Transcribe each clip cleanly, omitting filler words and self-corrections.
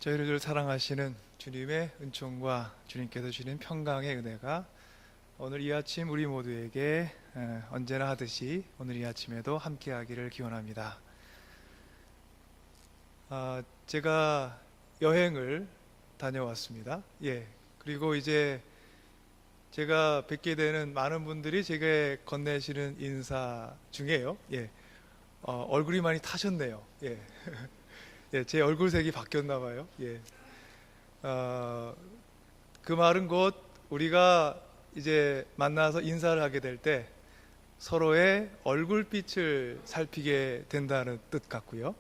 저희를 늘 사랑하시는 주님의 은총과 주님께서 주시는 평강의 은혜가 오늘 이 아침 우리 모두에게 언제나 하듯이 오늘 이 아침에도 함께하기를 기원합니다. 제가 여행을 다녀왔습니다. 그리고 이제 제가 뵙게 되는 많은 분들이 제게 건네시는 인사 중에요. 얼굴이 많이 타셨네요. 제 얼굴색이 바뀌었나 봐요. 그 말은 곧 우리가 이제 만나서 인사를 하게 될 때 서로의 얼굴빛을 살피게 된다는 뜻 같고요.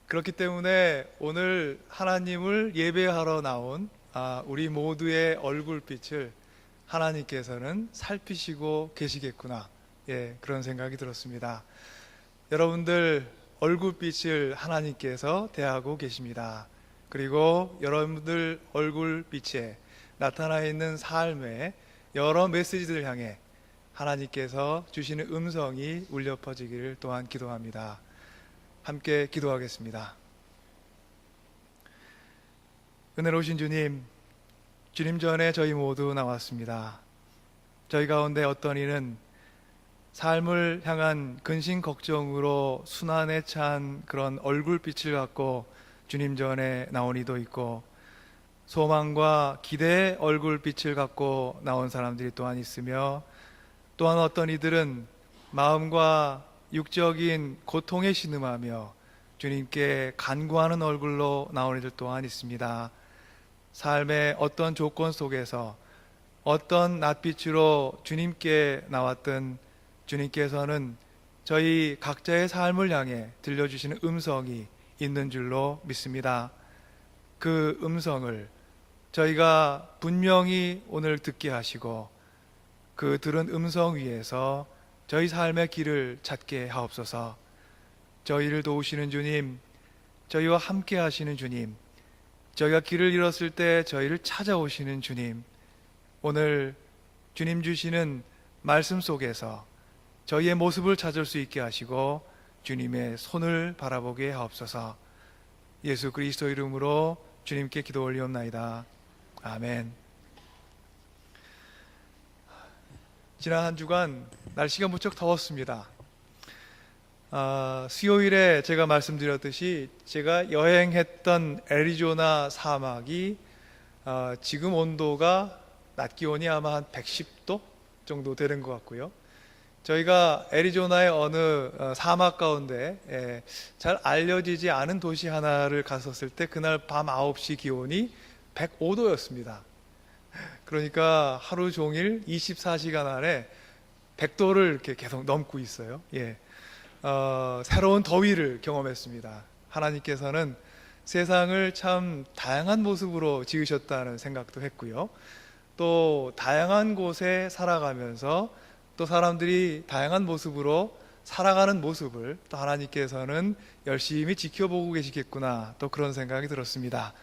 그렇기 때문에 오늘 하나님을 예배하러 나온 우리 모두의 얼굴빛을 하나님께서는 살피시고 계시겠구나, 그런 생각이 들었습니다. 여러분들 얼굴빛을 하나님께서 대하고 계십니다. 그리고 여러분들 얼굴빛에 나타나 있는 삶의 여러 메시지들을 향해 하나님께서 주시는 음성이 울려 퍼지기를 또한 기도합니다. 함께 기도하겠습니다. 은혜로우신 주님, 주님 전에 저희 모두 나왔습니다. 저희 가운데 어떤 이는 삶을 향한 근심 걱정으로 순환에 찬 그런 얼굴빛을 갖고 주님 전에 나온 이도 있고, 소망과 기대의 얼굴빛을 갖고 나온 사람들이 또한 있으며, 또한 어떤 이들은 마음과 육적인 고통에 신음하며 주님께 간구하는 얼굴로 나온 이들 또한 있습니다. 삶의 어떤 조건 속에서 어떤 낯빛으로 주님께 나왔던 주님께서는 저희 각자의 삶을 향해 들려주시는 음성이 있는 줄로 믿습니다. 그 음성을 저희가 분명히 오늘 듣게 하시고, 그 들은 음성 위에서 저희 삶의 길을 찾게 하옵소서. 저희를 도우시는 주님, 저희와 함께 하시는 주님, 저희가 길을 잃었을 때 저희를 찾아오시는 주님, 오늘 주님 주시는 말씀 속에서 저희의 모습을 찾을 수 있게 하시고 주님의 손을 바라보게 하옵소서. 예수 그리스도 이름으로 주님께 기도 올리옵나이다. 아멘. 지난 한 주간 날씨가 무척 더웠습니다. 수요일에 제가 말씀드렸듯이 제가 여행했던 애리조나 사막이 지금 온도가 낮 기온이 아마 한 110도 정도 되는 것 같고요. 저희가 애리조나의 어느 사막 가운데 잘 알려지지 않은 도시 하나를 갔었을 때 그날 밤 9시 기온이 105도였습니다. 그러니까 하루 종일 24시간 안에 100도를 이렇게 계속 넘고 있어요. 새로운 더위를 경험했습니다. 하나님께서는 세상을 참 다양한 모습으로 지으셨다는 생각도 했고요. 또 다양한 곳에 살아가면서 또 사람들이 다양한 모습으로 살아가는 모습을 또 하나님께서는 열심히 지켜보고 계시겠구나, 또 그런 생각이 들었습니다.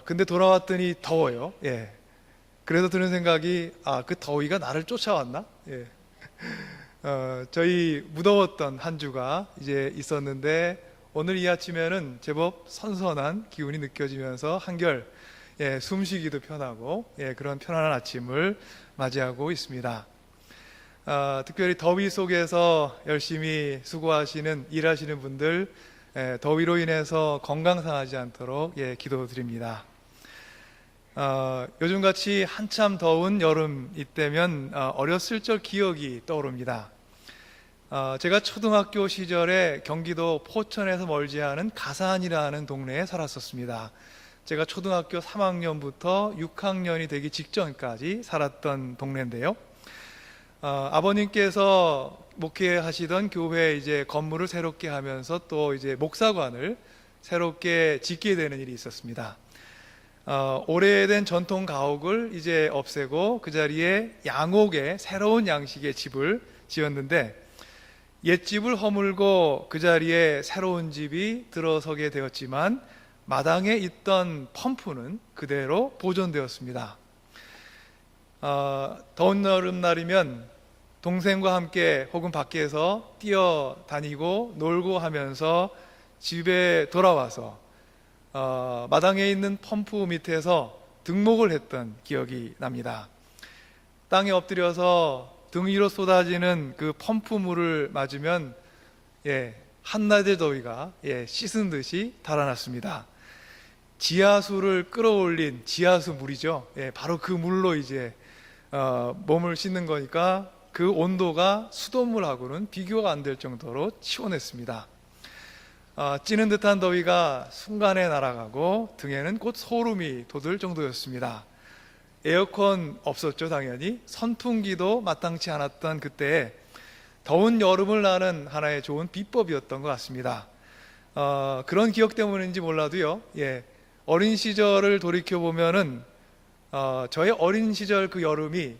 근데 돌아왔더니 더워요. 그래서 드는 생각이, 그 더위가 나를 쫓아왔나? 저희 무더웠던 한 주가 이제 있었는데, 오늘 이 아침에는 제법 선선한 기운이 느껴지면서 한결 숨쉬기도 편하고 그런 편안한 아침을 맞이하고 있습니다. 특별히 더위 속에서 열심히 수고하시는, 일하시는 분들, 더위로 인해서 건강 상하지 않도록 기도드립니다. 요즘같이 한참 더운 여름 이때면 어렸을 적 기억이 떠오릅니다. 제가 초등학교 시절에 경기도 포천에서 멀지 않은 가산이라는 동네에 살았었습니다. 제가 초등학교 3학년부터 6학년이 되기 직전까지 살았던 동네인데요. 아버님께서 목회하시던 교회 이제 건물을 새롭게 하면서 또 이제 목사관을 새롭게 짓게 되는 일이 있었습니다. 오래된 전통 가옥을 이제 없애고 그 자리에 양옥의 새로운 양식의 집을 지었는데, 옛집을 허물고 그 자리에 새로운 집이 들어서게 되었지만 마당에 있던 펌프는 그대로 보존되었습니다. 더운 여름날이면 동생과 함께 혹은 밖에서 뛰어다니고 놀고 하면서 집에 돌아와서 마당에 있는 펌프 밑에서 등목을 했던 기억이 납니다. 땅에 엎드려서 등 위로 쏟아지는 그 펌프 물을 맞으면 한낮의 더위가 씻은 듯이 달아났습니다. 지하수를 끌어올린 지하수 물이죠. 바로 그 물로 이제 몸을 씻는 거니까 그 온도가 수돗물하고는 비교가 안 될 정도로 시원했습니다. 찌는 듯한 더위가 순간에 날아가고 등에는 곧 소름이 돋을 정도였습니다. 에어컨 없었죠, 당연히. 선풍기도 마땅치 않았던 그때에 더운 여름을 나는 하나의 좋은 비법이었던 것 같습니다. 그런 기억 때문인지 몰라도요, 어린 시절을 돌이켜보면은 저의 어린 시절 그 여름이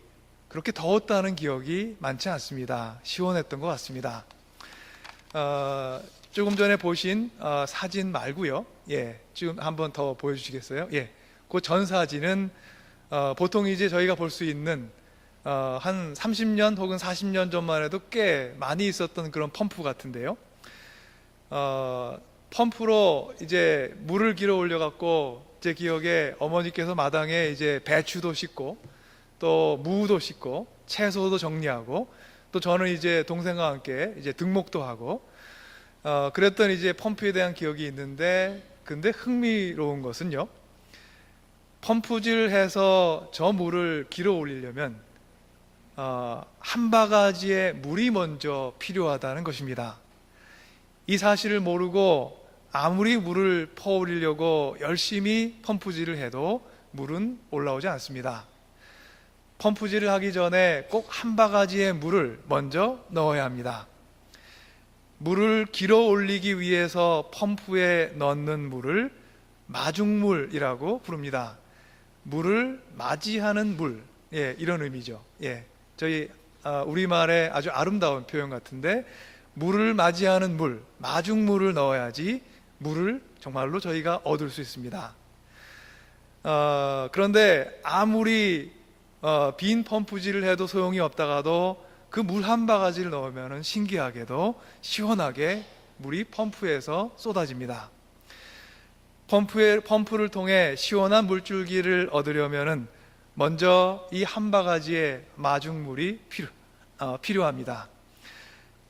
그렇게 더웠다는 기억이 많지 않습니다. 시원했던 것 같습니다. 조금 전에 보신 사진 말고요. 지금 한번 더 보여주시겠어요? 그 전 사진은 보통 이제 저희가 볼 수 있는 한 30년 혹은 40년 전만 해도 꽤 많이 있었던 그런 펌프 같은데요. 펌프로 이제 물을 길어 올려 갖고 제 기억에 어머니께서 마당에 이제 배추도 씻고 또 무도 씻고 채소도 정리하고 또 저는 이제 동생과 함께 이제 등목도 하고 그랬던 이제 펌프에 대한 기억이 있는데, 근데 흥미로운 것은요, 펌프질해서 저 물을 길어 올리려면 한 바가지의 물이 먼저 필요하다는 것입니다. 이 사실을 모르고 아무리 물을 퍼올리려고 열심히 펌프질을 해도 물은 올라오지 않습니다. 펌프질을 하기 전에 꼭 한 바가지의 물을 먼저 넣어야 합니다. 물을 길어 올리기 위해서 펌프에 넣는 물을 마중물이라고 부릅니다. 물을 맞이하는 물, 이런 의미죠. 저희 우리말의 아주 아름다운 표현 같은데, 물을 맞이하는 물, 마중물을 넣어야지 물을 정말로 저희가 얻을 수 있습니다. 그런데 아무리 빈 펌프질을 해도 소용이 없다가도 그 물 한 바가지를 넣으면 신기하게도 시원하게 물이 펌프에서 쏟아집니다. 펌프를 통해 시원한 물줄기를 얻으려면 먼저 이 한 바가지의 마중물이 필요합니다.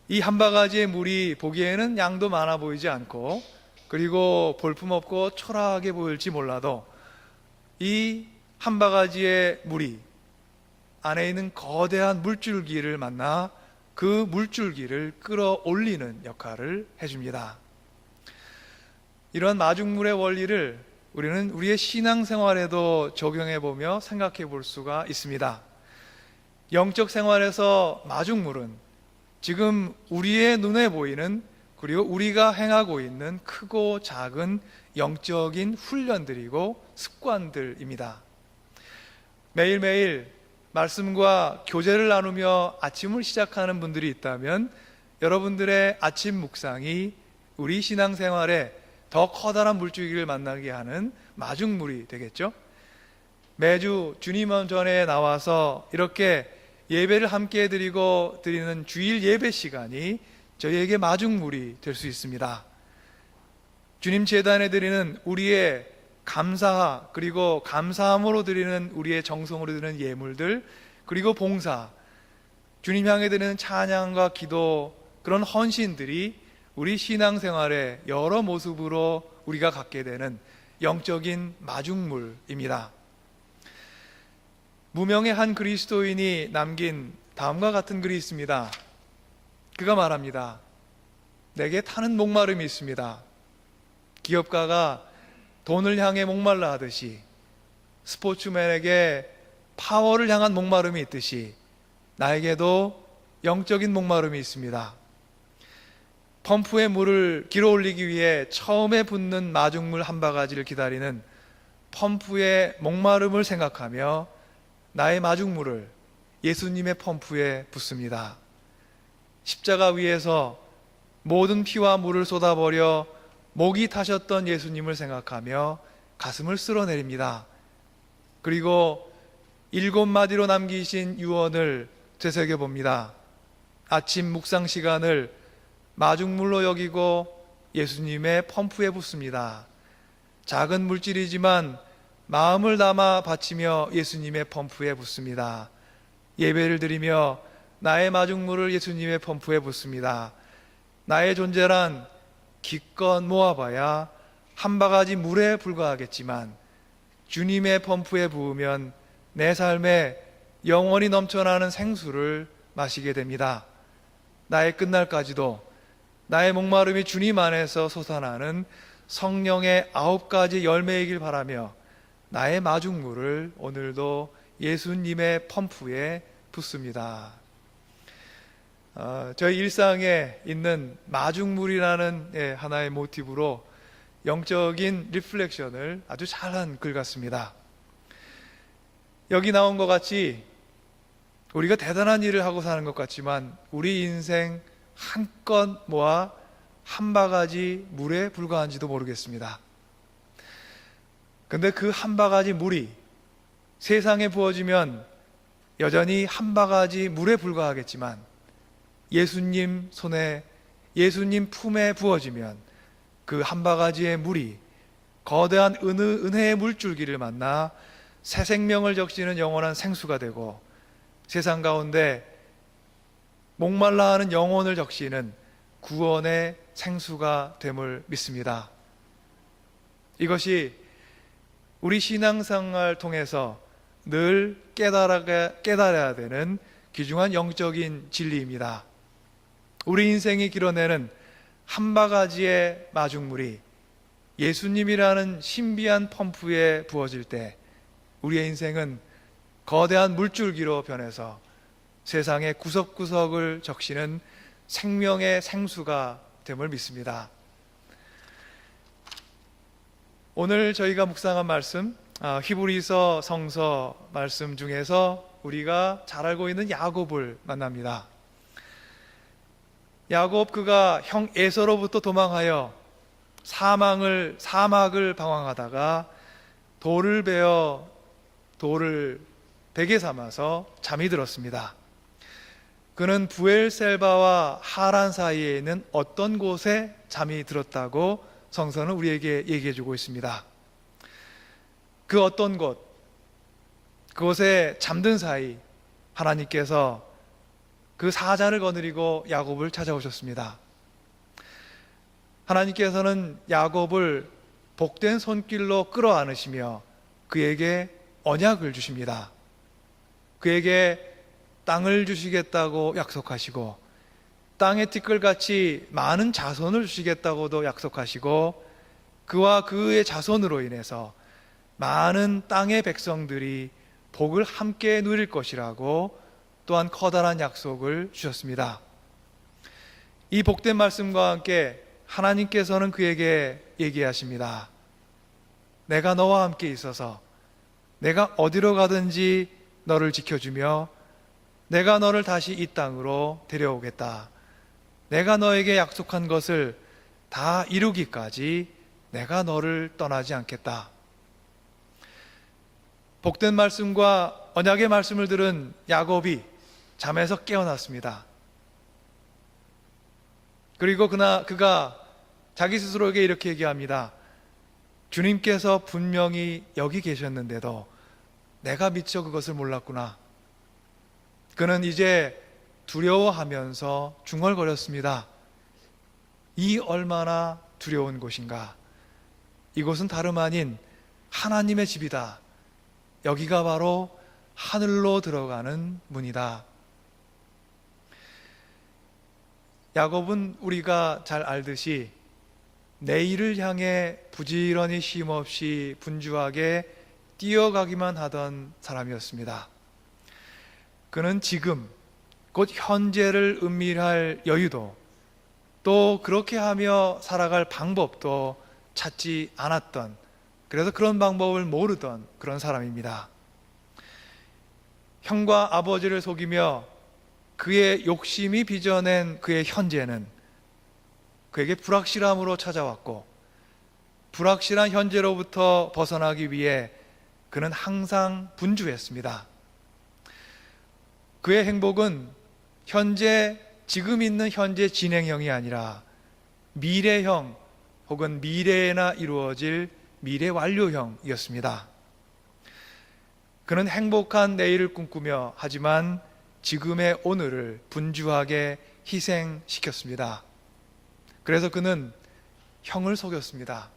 이 한 바가지의 물이 보기에는 양도 많아 보이지 않고, 그리고 볼품없고 초라하게 보일지 몰라도 이 한 바가지의 물이 안에 있는 거대한 물줄기를 만나 그 물줄기를 끌어올리는 역할을 해줍니다. 이런 마중물의 원리를 우리는 우리의 신앙생활에도 적용해보며 생각해 볼 수가 있습니다. 영적 생활에서 마중물은 지금 우리의 눈에 보이는, 그리고 우리가 행하고 있는 크고 작은 영적인 훈련들이고 습관들입니다. 매일매일 말씀과 교제를 나누며 아침을 시작하는 분들이 있다면 여러분들의 아침 묵상이 우리 신앙생활에 더 커다란 물줄기를 만나게 하는 마중물이 되겠죠. 매주 주님 전에 나와서 이렇게 예배를 함께 드리는 주일 예배 시간이 저희에게 마중물이 될 수 있습니다. 주님 제단에 드리는 우리의 감사, 그리고 감사함으로 드리는 우리의 정성으로 드리는 예물들, 그리고 봉사, 주님 향해 드리는 찬양과 기도, 그런 헌신들이 우리 신앙생활의 여러 모습으로 우리가 갖게 되는 영적인 마중물입니다. 무명의 한 그리스도인이 남긴 다음과 같은 글이 있습니다. 그가 말합니다. 내게 타는 목마름이 있습니다. 기업가가 돈을 향해 목말라 하듯이, 스포츠맨에게 파워를 향한 목마름이 있듯이 나에게도 영적인 목마름이 있습니다. 펌프에 물을 길어 올리기 위해 처음에 붓는 마중물 한 바가지를 기다리는 펌프의 목마름을 생각하며 나의 마중물을 예수님의 펌프에 붓습니다. 십자가 위에서 모든 피와 물을 쏟아버려 목이 타셨던 예수님을 생각하며 가슴을 쓸어내립니다. 그리고 7마디로 남기신 유언을 되새겨봅니다. 아침 묵상 시간을 마중물로 여기고 예수님의 펌프에 붓습니다. 작은 물질이지만 마음을 담아 바치며 예수님의 펌프에 붓습니다. 예배를 드리며 나의 마중물을 예수님의 펌프에 붓습니다. 나의 존재란 기껏 모아봐야 한 바가지 물에 불과하겠지만 주님의 펌프에 부으면 내 삶에 영원히 넘쳐나는 생수를 마시게 됩니다. 나의 끝날까지도 나의 목마름이 주님 안에서 솟아나는 성령의 9가지 열매이길 바라며 나의 마중물을 오늘도 예수님의 펌프에 붓습니다. 저희 일상에 있는 마중물이라는 하나의 모티브로 영적인 리플렉션을 아주 잘한 글 같습니다. 여기 나온 것 같이 우리가 대단한 일을 하고 사는 것 같지만 우리 인생 한껏 모아 한 바가지 물에 불과한지도 모르겠습니다. 근데 그 한 바가지 물이 세상에 부어지면 여전히 한 바가지 물에 불과하겠지만 예수님 손에, 예수님 품에 부어지면 그 한 바가지의 물이 거대한 은혜의 물줄기를 만나 새 생명을 적시는 영원한 생수가 되고 세상 가운데 목말라하는 영혼을 적시는 구원의 생수가 됨을 믿습니다. 이것이 우리 신앙생활 통해서 늘 깨달아야 되는 귀중한 영적인 진리입니다. 우리 인생이 길어내는 한 바가지의 마중물이 예수님이라는 신비한 펌프에 부어질 때 우리의 인생은 거대한 물줄기로 변해서 세상의 구석구석을 적시는 생명의 생수가 됨을 믿습니다. 오늘 저희가 묵상한 말씀, 히브리서 성서 말씀 중에서 우리가 잘 알고 있는 야곱을 만납니다. 야곱, 그가 형 에서로부터 도망하여 사막을 방황하다가 돌을 베어 돌을 베개 삼아서 잠이 들었습니다. 그는 부엘셀바와 하란 사이에 있는 어떤 곳에 잠이 들었다고 성서는 우리에게 얘기해 주고 있습니다. 그 어떤 곳, 그곳에 잠든 사이 하나님께서 그 사자를 거느리고 야곱을 찾아오셨습니다. 하나님께서는 야곱을 복된 손길로 끌어안으시며 그에게 언약을 주십니다. 그에게 땅을 주시겠다고 약속하시고 땅의 티끌같이 많은 자손을 주시겠다고도 약속하시고 그와 그의 자손으로 인해서 많은 땅의 백성들이 복을 함께 누릴 것이라고 또한 커다란 약속을 주셨습니다. 이 복된 말씀과 함께 하나님께서는 그에게 얘기하십니다. 내가 너와 함께 있어서 내가 어디로 가든지 너를 지켜주며 내가 너를 다시 이 땅으로 데려오겠다. 내가 너에게 약속한 것을 다 이루기까지 내가 너를 떠나지 않겠다. 복된 말씀과 언약의 말씀을 들은 야곱이 잠에서 깨어났습니다. 그리고 그가 자기 스스로에게 이렇게 얘기합니다. 주님께서 분명히 여기 계셨는데도 내가 미처 그것을 몰랐구나. 그는 이제 두려워하면서 중얼거렸습니다. 이 얼마나 두려운 곳인가. 이곳은 다름 아닌 하나님의 집이다. 여기가 바로 하늘로 들어가는 문이다. 야곱은 우리가 잘 알듯이 내일을 향해 부지런히 쉼없이 분주하게 뛰어가기만 하던 사람이었습니다. 그는 지금 곧 현재를 은밀할 여유도 또 그렇게 하며 살아갈 방법도 찾지 않았던, 그래서 그런 방법을 모르던 그런 사람입니다. 형과 아버지를 속이며 그의 욕심이 빚어낸 그의 현재는 그에게 불확실함으로 찾아왔고 불확실한 현재로부터 벗어나기 위해 그는 항상 분주했습니다. 그의 행복은 지금 있는 현재 진행형이 아니라 미래형, 혹은 미래에나 이루어질 미래 완료형이었습니다. 그는 행복한 내일을 꿈꾸며 하지만 지금의 오늘을 분주하게 희생시켰습니다. 그래서 그는 형을 속였습니다.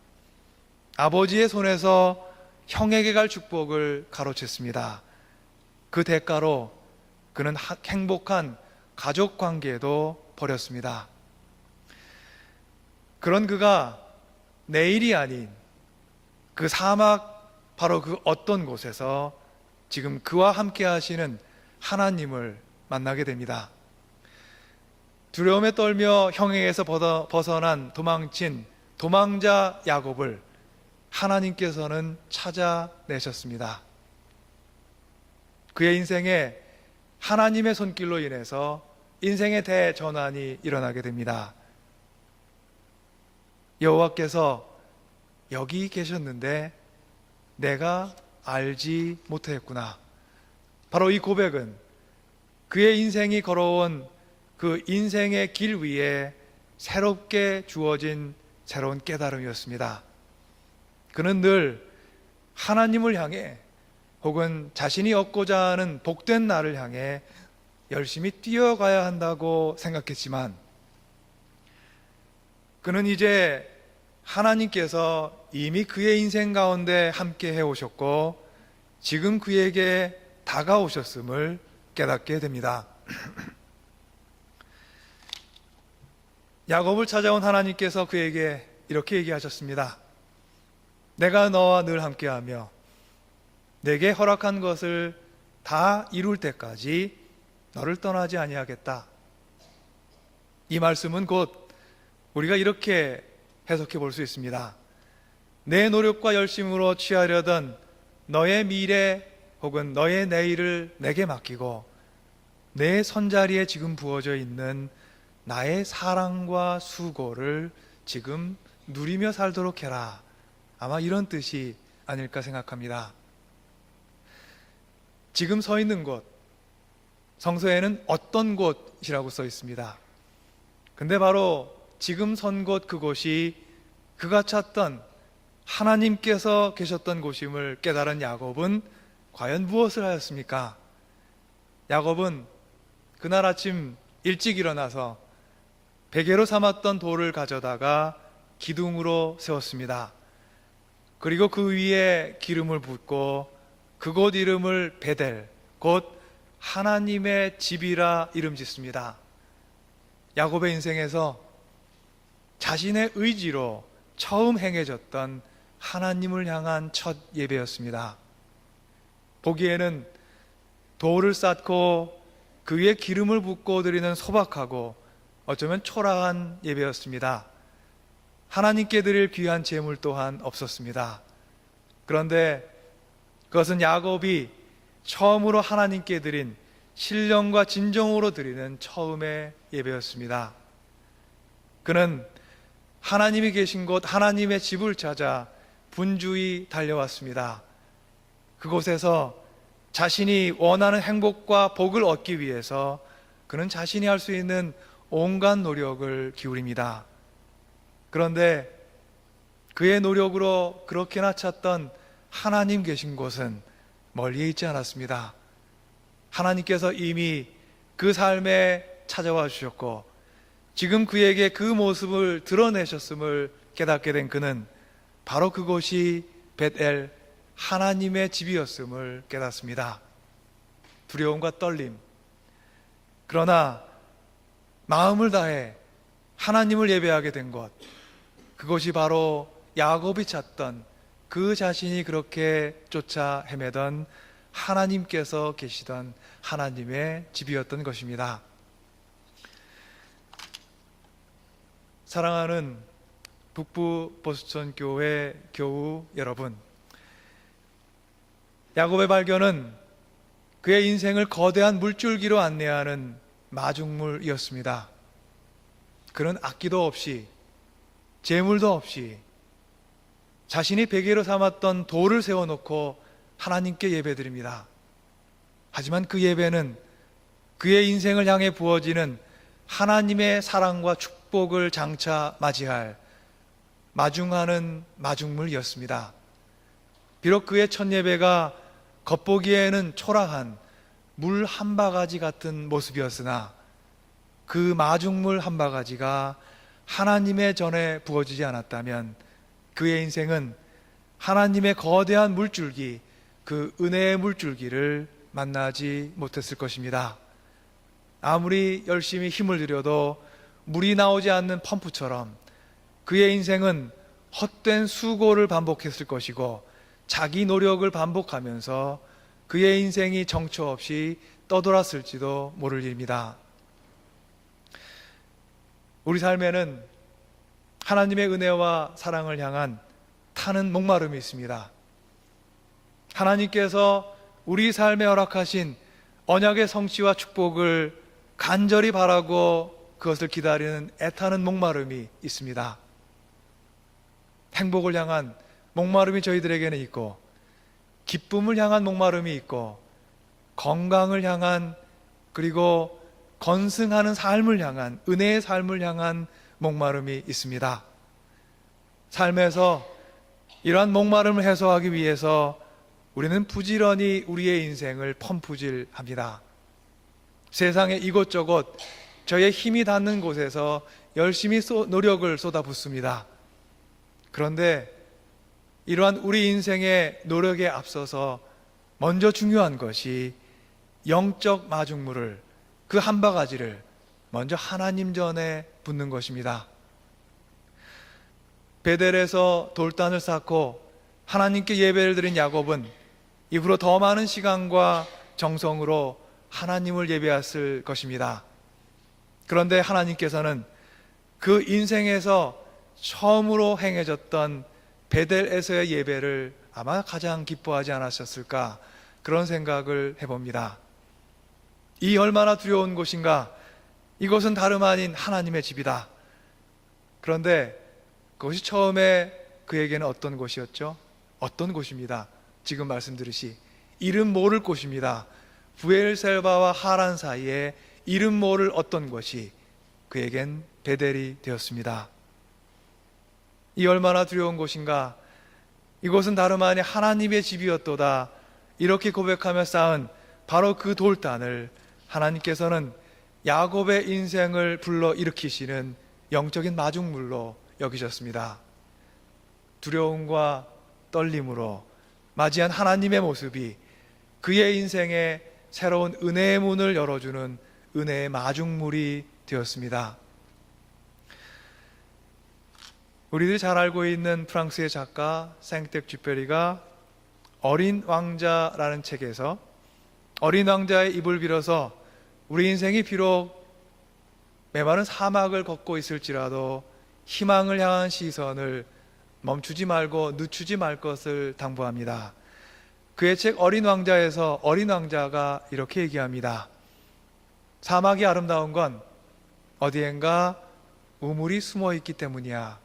아버지의 손에서 형에게 갈 축복을 가로챘습니다. 그 대가로 그는 행복한 가족 관계도 버렸습니다. 그런 그가 내일이 아닌 그 사막, 바로 그 어떤 곳에서 지금 그와 함께 하시는 하나님을 만나게 됩니다. 두려움에 떨며 형에게서 벗어난 도망친 도망자 야곱을 하나님께서는 찾아내셨습니다. 그의 인생에 하나님의 손길로 인해서 인생의 대전환이 일어나게 됩니다. 여호와께서 여기 계셨는데 내가 알지 못했구나. 바로 이 고백은 그의 인생이 걸어온 그 인생의 길 위에 새롭게 주어진 새로운 깨달음이었습니다. 그는 늘 하나님을 향해 혹은 자신이 얻고자 하는 복된 날을 향해 열심히 뛰어가야 한다고 생각했지만 그는 이제 하나님께서 이미 그의 인생 가운데 함께 해오셨고 지금 그에게 다가오셨음을 깨닫게 됩니다. 야곱을 찾아온 하나님께서 그에게 이렇게 얘기하셨습니다. 내가 너와 늘 함께하며 내게 허락한 것을 다 이룰 때까지 너를 떠나지 아니하겠다. 이 말씀은 곧 우리가 이렇게 해석해 볼 수 있습니다. 내 노력과 열심으로 취하려던 너의 미래 혹은 너의 내일을 내게 맡기고 내 손자리에 지금 부어져 있는 나의 사랑과 수고를 지금 누리며 살도록 해라. 아마 이런 뜻이 아닐까 생각합니다. 지금 서 있는 곳, 성서에는 어떤 곳이라고 써 있습니다. 근데 바로 지금 선 곳 그곳이 그가 찾던 하나님께서 계셨던 곳임을 깨달은 야곱은 과연 무엇을 하였습니까? 야곱은 그날 아침 일찍 일어나서 베개로 삼았던 돌을 가져다가 기둥으로 세웠습니다. 그리고 그 위에 기름을 붓고 그곳 이름을 베델, 곧 하나님의 집이라 이름 짓습니다. 야곱의 인생에서 자신의 의지로 처음 행해졌던 하나님을 향한 첫 예배였습니다. 보기에는 돌을 쌓고 그 위에 기름을 붓고 드리는 소박하고 어쩌면 초라한 예배였습니다. 하나님께 드릴 귀한 제물 또한 없었습니다. 그런데 그것은 야곱이 처음으로 하나님께 드린 신령과 진정으로 드리는 처음의 예배였습니다. 그는 하나님이 계신 곳 하나님의 집을 찾아 분주히 달려왔습니다. 그곳에서 자신이 원하는 행복과 복을 얻기 위해서 그는 자신이 할 수 있는 온갖 노력을 기울입니다. 그런데 그의 노력으로 그렇게나 찾던 하나님 계신 곳은 멀리에 있지 않았습니다. 하나님께서 이미 그 삶에 찾아와 주셨고 지금 그에게 그 모습을 드러내셨음을 깨닫게 된 그는 바로 그곳이 벳엘 하나님의 집이었음을 깨닫습니다. 두려움과 떨림, 그러나 마음을 다해 하나님을 예배하게 된 곳, 그것이 바로 야곱이 찾던 그 자신이 그렇게 쫓아 헤매던 하나님께서 계시던 하나님의 집이었던 것입니다. 사랑하는 북부 보스턴 교회 교우 여러분, 야곱의 발견은 그의 인생을 거대한 물줄기로 안내하는 마중물이었습니다. 그는 악기도 없이 재물도 없이 자신이 베개로 삼았던 돌을 세워놓고 하나님께 예배드립니다. 하지만 그 예배는 그의 인생을 향해 부어지는 하나님의 사랑과 축복을 장차 맞이할 마중하는 마중물이었습니다. 비록 그의 첫 예배가 겉보기에는 초라한 물 한 바가지 같은 모습이었으나 그 마중물 한 바가지가 하나님의 전에 부어지지 않았다면 그의 인생은 하나님의 거대한 물줄기, 그 은혜의 물줄기를 만나지 못했을 것입니다. 아무리 열심히 힘을 들여도 물이 나오지 않는 펌프처럼 그의 인생은 헛된 수고를 반복했을 것이고 자기 노력을 반복하면서 그의 인생이 정처 없이 떠돌았을지도 모를 일입니다. 우리 삶에는 하나님의 은혜와 사랑을 향한 타는 목마름이 있습니다. 하나님께서 우리 삶에 허락하신 언약의 성취와 축복을 간절히 바라고 그것을 기다리는 애타는 목마름이 있습니다. 행복을 향한 목마름이 저희들에게는 있고, 기쁨을 향한 목마름이 있고, 건강을 향한, 그리고 건승하는 삶을 향한, 은혜의 삶을 향한 목마름이 있습니다. 삶에서 이러한 목마름을 해소하기 위해서 우리는 부지런히 우리의 인생을 펌프질합니다. 세상의 이곳저곳 저의 힘이 닿는 곳에서 열심히 노력을 쏟아붓습니다. 그런데 이러한 우리 인생의 노력에 앞서서 먼저 중요한 것이 영적 마중물을, 그 한 바가지를 먼저 하나님 전에 붓는 것입니다. 베델에서 돌단을 쌓고 하나님께 예배를 드린 야곱은 이후로 더 많은 시간과 정성으로 하나님을 예배했을 것입니다. 그런데 하나님께서는 그 인생에서 처음으로 행해졌던 베델에서의 예배를 아마 가장 기뻐하지 않으셨을까, 그런 생각을 해봅니다. 이 얼마나 두려운 곳인가. 이곳은 다름 아닌 하나님의 집이다. 그런데 그것이 처음에 그에게는 어떤 곳이었죠? 어떤 곳입니다. 지금 말씀드리시 이름 모를 곳입니다. 브엘셀바와 하란 사이에 이름 모를 어떤 곳이 그에겐 베델이 되었습니다. 이 얼마나 두려운 곳인가. 이곳은 다름 아닌 하나님의 집이었도다. 이렇게 고백하며 쌓은 바로 그 돌단을 하나님께서는 야곱의 인생을 불러 일으키시는 영적인 마중물로 여기셨습니다. 두려움과 떨림으로 맞이한 하나님의 모습이 그의 인생에 새로운 은혜의 문을 열어주는 은혜의 마중물이 되었습니다. 우리들이 잘 알고 있는 프랑스의 작가 생텍 쥐페리가 어린 왕자라는 책에서 어린 왕자의 입을 빌어서 우리 인생이 비록 메마른 사막을 걷고 있을지라도 희망을 향한 시선을 멈추지 말고 늦추지 말 것을 당부합니다. 그의 책 어린 왕자에서 어린 왕자가 이렇게 얘기합니다. 사막이 아름다운 건 어디엔가 우물이 숨어 있기 때문이야.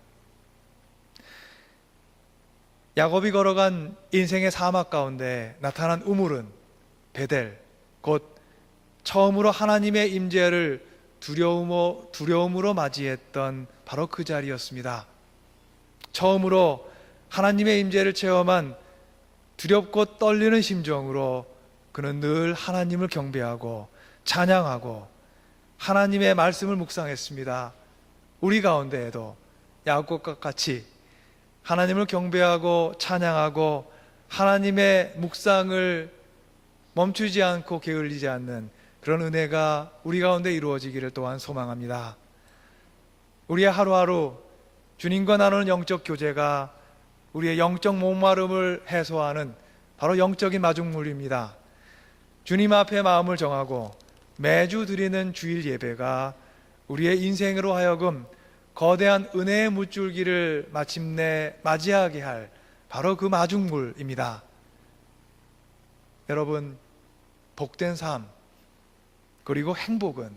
야곱이 걸어간 인생의 사막 가운데 나타난 우물은 베델, 곧 처음으로 하나님의 임재를 두려움으로 맞이했던 바로 그 자리였습니다. 처음으로 하나님의 임재를 체험한 두렵고 떨리는 심정으로 그는 늘 하나님을 경배하고 찬양하고 하나님의 말씀을 묵상했습니다. 우리 가운데에도 야곱과 같이 하나님을 경배하고 찬양하고 하나님의 묵상을 멈추지 않고 게을리지 않는 그런 은혜가 우리 가운데 이루어지기를 또한 소망합니다. 우리의 하루하루 주님과 나누는 영적 교제가 우리의 영적 목마름을 해소하는 바로 영적인 마중물입니다. 주님 앞에 마음을 정하고 매주 드리는 주일 예배가 우리의 인생으로 하여금 거대한 은혜의 물줄기를 마침내 맞이하게 할 바로 그 마중물입니다. 여러분, 복된 삶 그리고 행복은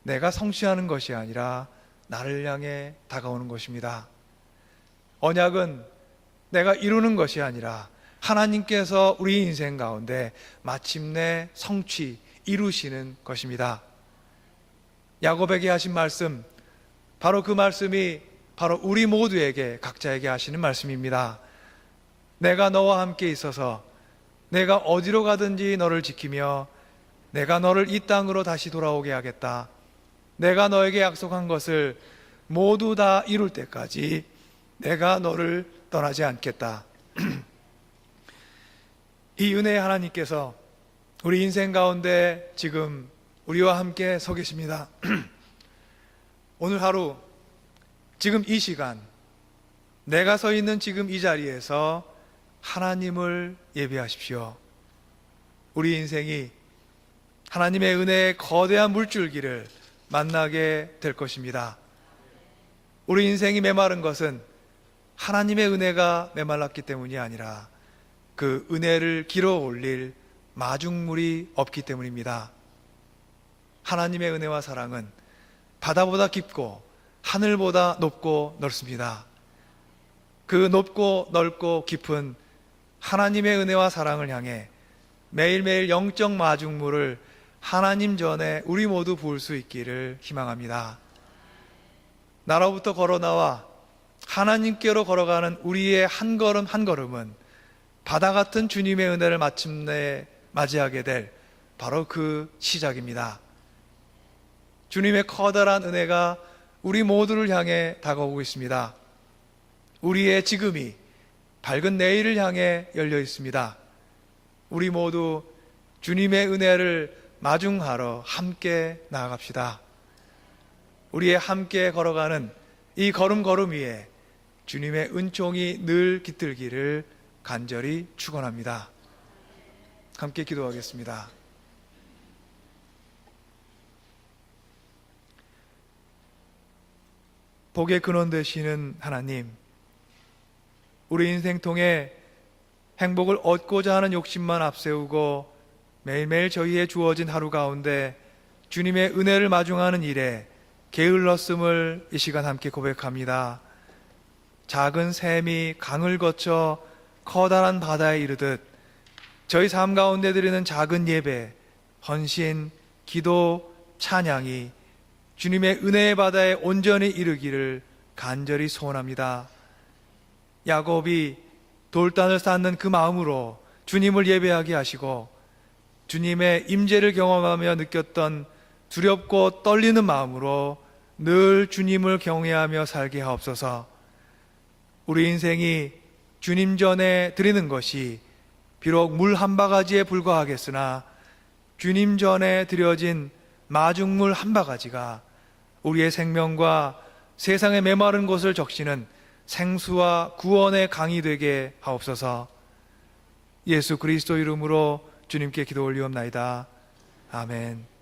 내가 성취하는 것이 아니라 나를 향해 다가오는 것입니다. 언약은 내가 이루는 것이 아니라 하나님께서 우리 인생 가운데 마침내 성취, 이루시는 것입니다. 야곱에게 하신 말씀, 바로 그 말씀이 바로 우리 모두에게, 각자에게 하시는 말씀입니다. 내가 너와 함께 있어서 내가 어디로 가든지 너를 지키며 내가 너를 이 땅으로 다시 돌아오게 하겠다. 내가 너에게 약속한 것을 모두 다 이룰 때까지 내가 너를 떠나지 않겠다. 이 은혜의 하나님께서 우리 인생 가운데 지금 우리와 함께 서 계십니다. 오늘 하루, 지금 이 시간, 내가 서 있는 지금 이 자리에서 하나님을 예배하십시오. 우리 인생이 하나님의 은혜의 거대한 물줄기를 만나게 될 것입니다. 우리 인생이 메마른 것은 하나님의 은혜가 메말랐기 때문이 아니라 그 은혜를 길어 올릴 마중물이 없기 때문입니다. 하나님의 은혜와 사랑은 바다보다 깊고 하늘보다 높고 넓습니다. 그 높고 넓고 깊은 하나님의 은혜와 사랑을 향해 매일매일 영적 마중물을 하나님 전에 우리 모두 부을 수 있기를 희망합니다. 나로부터 걸어나와 하나님께로 걸어가는 우리의 한 걸음 한 걸음은 바다 같은 주님의 은혜를 마침내 맞이하게 될 바로 그 시작입니다. 주님의 커다란 은혜가 우리 모두를 향해 다가오고 있습니다. 우리의 지금이 밝은 내일을 향해 열려 있습니다. 우리 모두 주님의 은혜를 마중하러 함께 나아갑시다. 우리의 함께 걸어가는 이 걸음걸음 위에 주님의 은총이 늘 깃들기를 간절히 축원합니다. 함께 기도하겠습니다. 복의 근원 되시는 하나님, 우리 인생 통해 행복을 얻고자 하는 욕심만 앞세우고 매일매일 저희의 주어진 하루 가운데 주님의 은혜를 마중하는 일에 게을렀음을 이 시간 함께 고백합니다. 작은 샘이 강을 거쳐 커다란 바다에 이르듯 저희 삶 가운데 드리는 작은 예배, 헌신, 기도, 찬양이 주님의 은혜의 바다에 온전히 이르기를 간절히 소원합니다. 야곱이 돌단을 쌓는 그 마음으로 주님을 예배하게 하시고 주님의 임재를 경험하며 느꼈던 두렵고 떨리는 마음으로 늘 주님을 경외하며 살게 하옵소서. 우리 인생이 주님 전에 드리는 것이 비록 물 한 바가지에 불과하겠으나 주님 전에 드려진 마중물 한 바가지가 우리의 생명과 세상의 메마른 곳을 적시는 생수와 구원의 강이 되게 하옵소서. 예수 그리스도 이름으로 주님께 기도 올리옵나이다. 아멘.